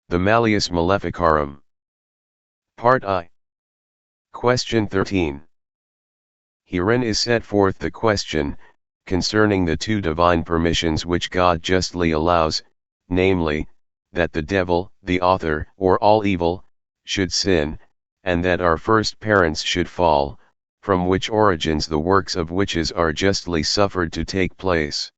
The Malleus Maleficarum. Part I. Question 13. Herein is set forth the question, concerning the two divine permissions which God justly allows, namely, that the devil, the author, or all evil, should sin, and that our first parents should fall, from which origins the works of witches are justly suffered to take place.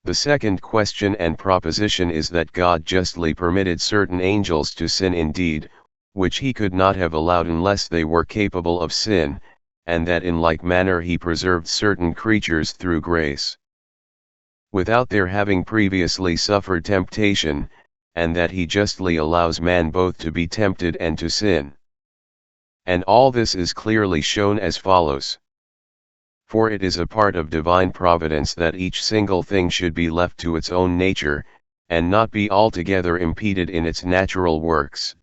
The second question and proposition is that God justly permitted certain angels to sin indeed, which he could not have allowed unless they were capable of sin, and that in like manner he preserved certain creatures through grace, without their having previously suffered temptation, and that he justly allows man both to be tempted and to sin. And all this is clearly shown as follows. For it is a part of divine providence that each single thing should be left to its own nature, and not be altogether impeded in its natural works.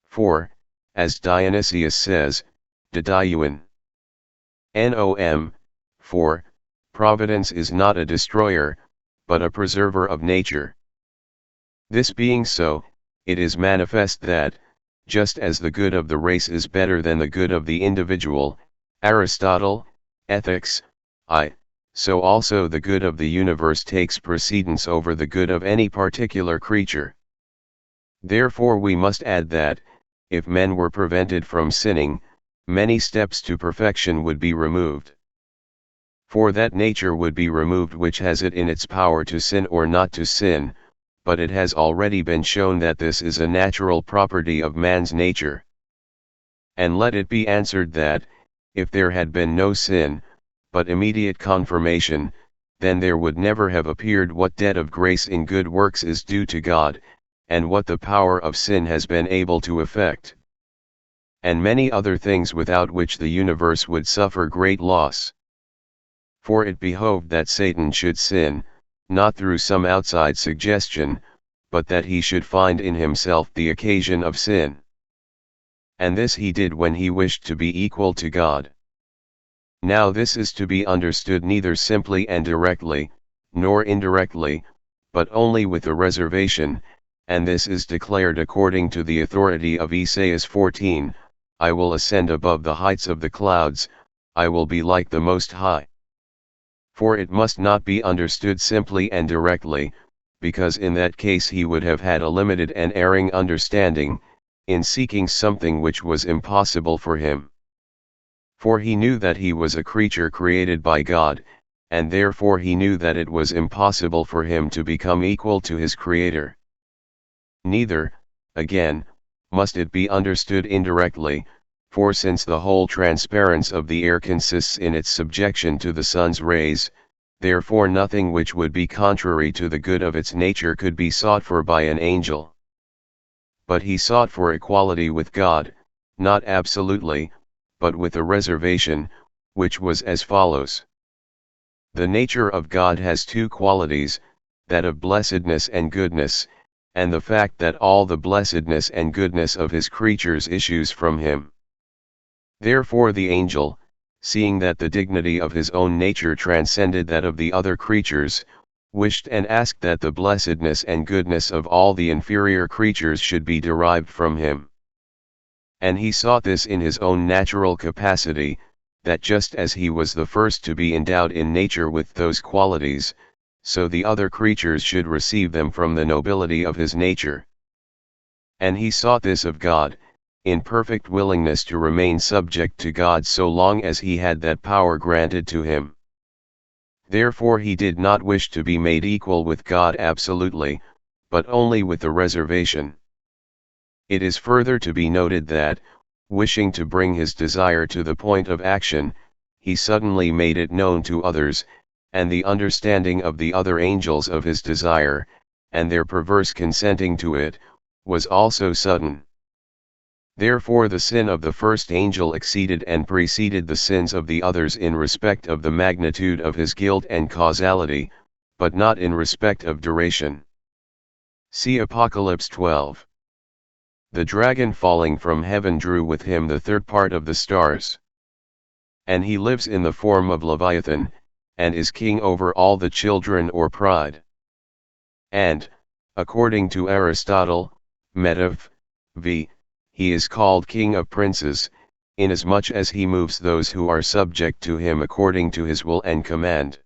For, as Dionysius says, Didiuin nom, for, providence is not a destroyer, but a preserver of nature. This being so, it is manifest that, just as the good of the race is better than the good of the individual, Aristotle, Ethics, I, so also the good of the universe takes precedence over the good of any particular creature. Therefore we must add that, if men were prevented from sinning, many steps to perfection would be removed. For that nature would be removed which has it in its power to sin or not to sin, but it has already been shown that this is a natural property of man's nature. And let it be answered that, if there had been no sin, but immediate confirmation, then there would never have appeared what debt of grace in good works is due to God, and what the power of sin has been able to effect, and many other things without which the universe would suffer great loss. For it behoved that Satan should sin, not through some outside suggestion, but that he should find in himself the occasion of sin. And this he did when he wished to be equal to God. Now this is to be understood neither simply and directly, nor indirectly, but only with a reservation, and this is declared according to the authority of Esaias 14, I will ascend above the heights of the clouds, I will be like the Most High. For it must not be understood simply and directly, because in that case he would have had a limited and erring understanding, in seeking something which was impossible for him. For he knew that he was a creature created by God, and therefore he knew that it was impossible for him to become equal to his Creator. Neither, again, must it be understood indirectly, for since the whole transparence of the air consists in its subjection to the sun's rays, therefore nothing which would be contrary to the good of its nature could be sought for by an angel. But he sought for equality with God, not absolutely, but with a reservation, which was as follows. The nature of God has two qualities, that of blessedness and goodness, and the fact that all the blessedness and goodness of his creatures issues from him. Therefore the angel, seeing that the dignity of his own nature transcended that of the other creatures, wished and asked that the blessedness and goodness of all the inferior creatures should be derived from him. And he sought this in his own natural capacity, that just as he was the first to be endowed in nature with those qualities, so the other creatures should receive them from the nobility of his nature. And he sought this of God, in perfect willingness to remain subject to God so long as he had that power granted to him. Therefore he did not wish to be made equal with God absolutely, but only with a reservation. It is further to be noted that, wishing to bring his desire to the point of action, he suddenly made it known to others, and the understanding of the other angels of his desire, and their perverse consenting to it, was also sudden. Therefore the sin of the first angel exceeded and preceded the sins of the others in respect of the magnitude of his guilt and causality, but not in respect of duration. See Apocalypse 12. The dragon falling from heaven drew with him the third part of the stars. And he lives in the form of Leviathan, and is king over all the children or pride. And, According to Aristotle, Metaph. V. He is called king of princes, inasmuch as he moves those who are subject to him according to his will and command.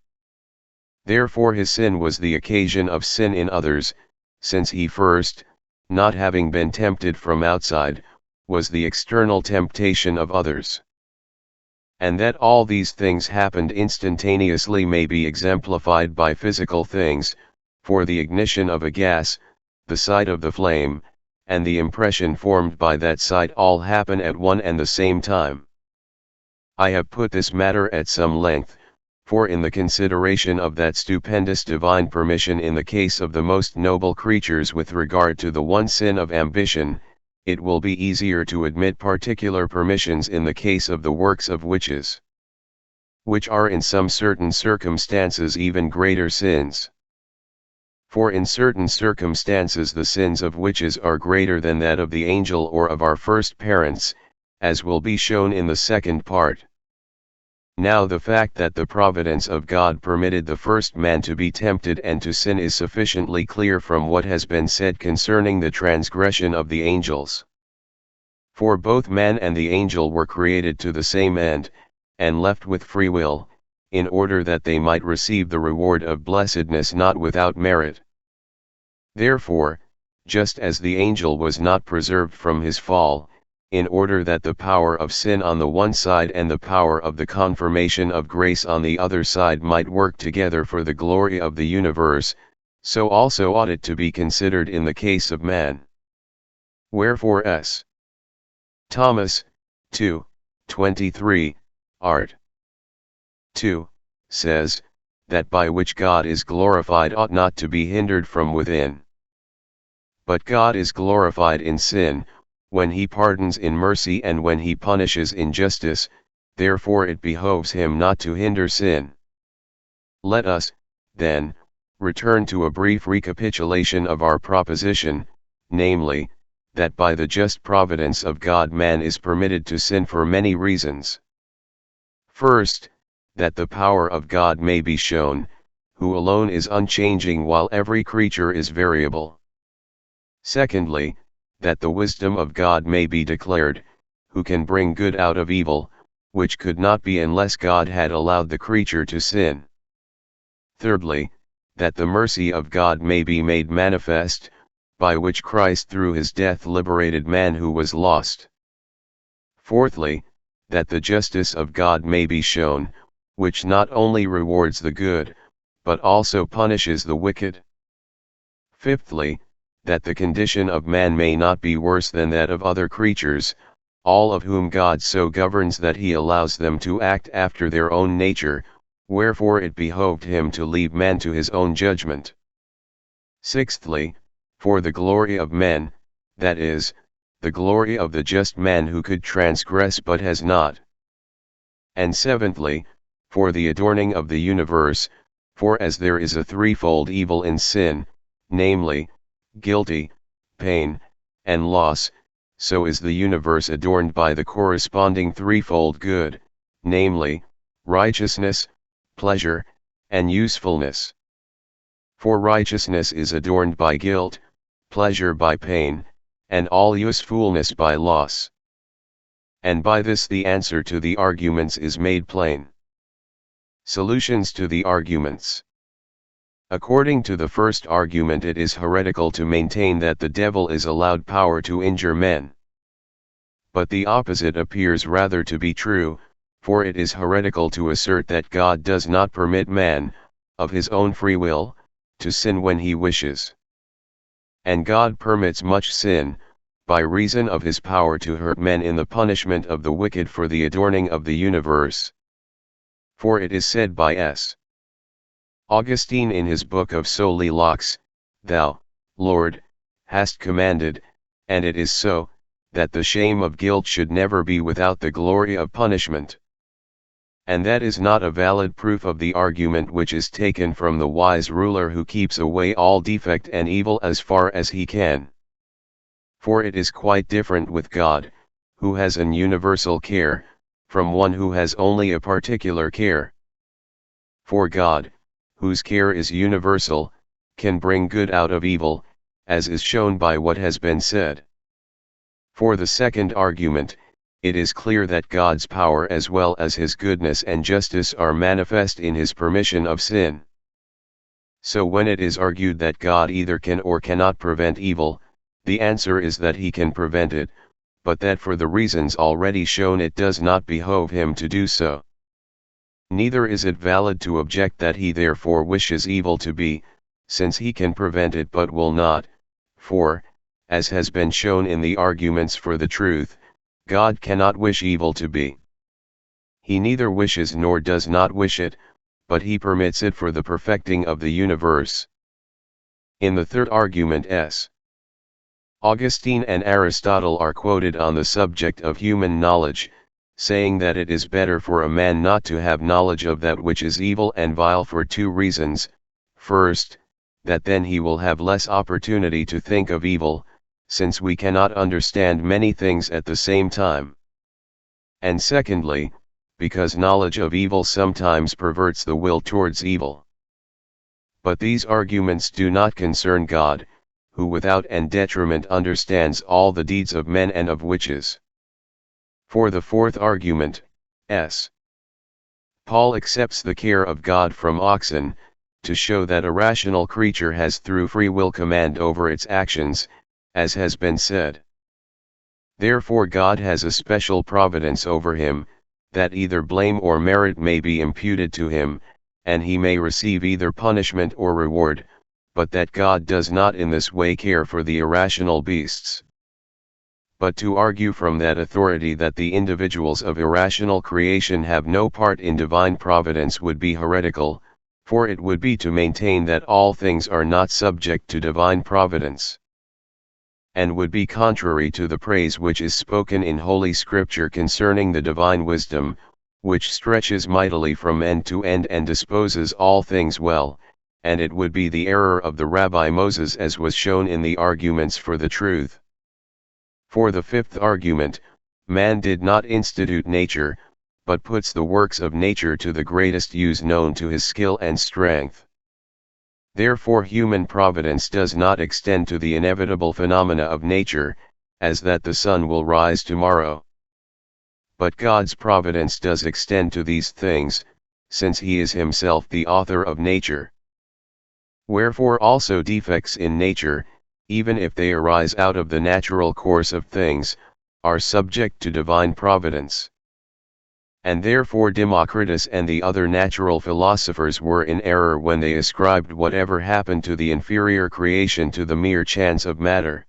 Therefore his sin was the occasion of sin in others, since he first, not having been tempted from outside, was the external temptation of others. And that all these things happened instantaneously may be exemplified by physical things, for the ignition of a gas, the sight of the flame, and the impression formed by that sight all happen at one and the same time. I have put this matter at some length, for in the consideration of that stupendous divine permission in the case of the most noble creatures with regard to the one sin of ambition, it will be easier to admit particular permissions in the case of the works of witches, which are in some certain circumstances even greater sins. For in certain circumstances the sins of witches are greater than that of the angel or of our first parents, as will be shown in the second part. Now the fact that the providence of God permitted the first man to be tempted and to sin is sufficiently clear from what has been said concerning the transgression of the angels. For both man and the angel were created to the same end, and left with free will, in order that they might receive the reward of blessedness not without merit. Therefore, just as the angel was not preserved from his fall, in order that the power of sin on the one side and the power of the confirmation of grace on the other side might work together for the glory of the universe, so also ought it to be considered in the case of man. Wherefore S. Thomas, 2, 23, art. 2, says, that by which God is glorified ought not to be hindered from within. But God is glorified in sin, when he pardons in mercy and when he punishes in justice, therefore it behoves him not to hinder sin. Let us, then, return to a brief recapitulation of our proposition, namely, that by the just providence of God man is permitted to sin for many reasons. First, that the power of God may be shown, who alone is unchanging while every creature is variable. Secondly, that the wisdom of God may be declared, who can bring good out of evil, which could not be unless God had allowed the creature to sin. Thirdly, that the mercy of God may be made manifest, by which Christ through his death liberated man who was lost. Fourthly, that the justice of God may be shown, which not only rewards the good, but also punishes the wicked. Fifthly, that the condition of man may not be worse than that of other creatures, all of whom God so governs that he allows them to act after their own nature, wherefore it behoved him to leave man to his own judgment. Sixthly, for the glory of men, that is, the glory of the just man who could transgress but has not. And seventhly, for the adorning of the universe, for as there is a threefold evil in sin, namely, guilty, pain, and loss, so is the universe adorned by the corresponding threefold good, namely, righteousness, pleasure, and usefulness. For righteousness is adorned by guilt, pleasure by pain, and all usefulness by loss. And by this the answer to the arguments is made plain. Solutions to the arguments. According to the first argument, it is heretical to maintain that the devil is allowed power to injure men. But the opposite appears rather to be true, for it is heretical to assert that God does not permit man, of his own free will, to sin when he wishes. And God permits much sin, by reason of his power to hurt men in the punishment of the wicked for the adorning of the universe. For it is said by S. Augustine in his book of Soli Lox, Thou, Lord, hast commanded, and it is so, that the shame of guilt should never be without the glory of punishment. And that is not a valid proof of the argument which is taken from the wise ruler who keeps away all defect and evil as far as he can. For it is quite different with God, who has an universal care, from one who has only a particular care. For God, whose care is universal, can bring good out of evil, as is shown by what has been said. For the second argument, it is clear that God's power as well as his goodness and justice are manifest in his permission of sin. So when it is argued that God either can or cannot prevent evil, the answer is that he can prevent it, but that for the reasons already shown it does not behove him to do so. Neither is it valid to object that he therefore wishes evil to be, since he can prevent it but will not, for, as has been shown in the arguments for the truth, God cannot wish evil to be. He neither wishes nor does not wish it, but he permits it for the perfecting of the universe. In the third argument Augustine and Aristotle are quoted on the subject of human knowledge, saying that it is better for a man not to have knowledge of that which is evil and vile for two reasons. First, that then he will have less opportunity to think of evil, since we cannot understand many things at the same time. And secondly, because knowledge of evil sometimes perverts the will towards evil. But these arguments do not concern God, who without and detriment understands all the deeds of men and of witches. For the fourth argument, Paul accepts the care of God from oxen, to show that a rational creature has through free will command over its actions, as has been said. Therefore God has a special providence over him, that either blame or merit may be imputed to him, and he may receive either punishment or reward, but that God does not in this way care for the irrational beasts. But to argue from that authority that the individuals of irrational creation have no part in divine providence would be heretical, for it would be to maintain that all things are not subject to divine providence, and would be contrary to the praise which is spoken in Holy Scripture concerning the divine wisdom, which stretches mightily from end to end and disposes all things well, and it would be the error of the Rabbi Moses as was shown in the arguments for the truth. For the fifth argument, man did not institute nature, but puts the works of nature to the greatest use known to his skill and strength. Therefore human providence does not extend to the inevitable phenomena of nature, as that the sun will rise tomorrow. But God's providence does extend to these things, since he is himself the author of nature. Wherefore also defects in nature, even if they arise out of the natural course of things, are subject to divine providence. And therefore Democritus and the other natural philosophers were in error when they ascribed whatever happened to the inferior creation to the mere chance of matter.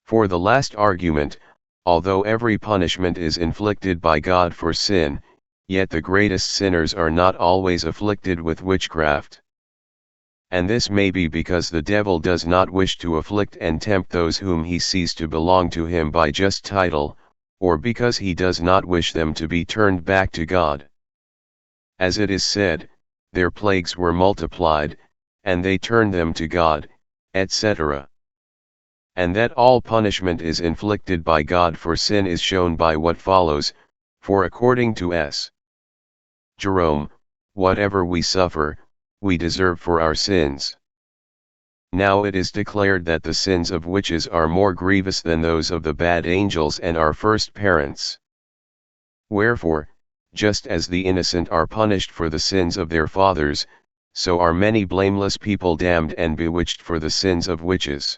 For the last argument, although every punishment is inflicted by God for sin, yet the greatest sinners are not always afflicted with witchcraft. And this may be because the devil does not wish to afflict and tempt those whom he sees to belong to him by just title, or because he does not wish them to be turned back to God. As it is said, their plagues were multiplied, and they turned them to God, etc. And that all punishment is inflicted by God for sin is shown by what follows, for according to S. Jerome, whatever we suffer, we deserve for our sins. Now it is declared that the sins of witches are more grievous than those of the bad angels and our first parents. Wherefore, just as the innocent are punished for the sins of their fathers, so are many blameless people damned and bewitched for the sins of witches.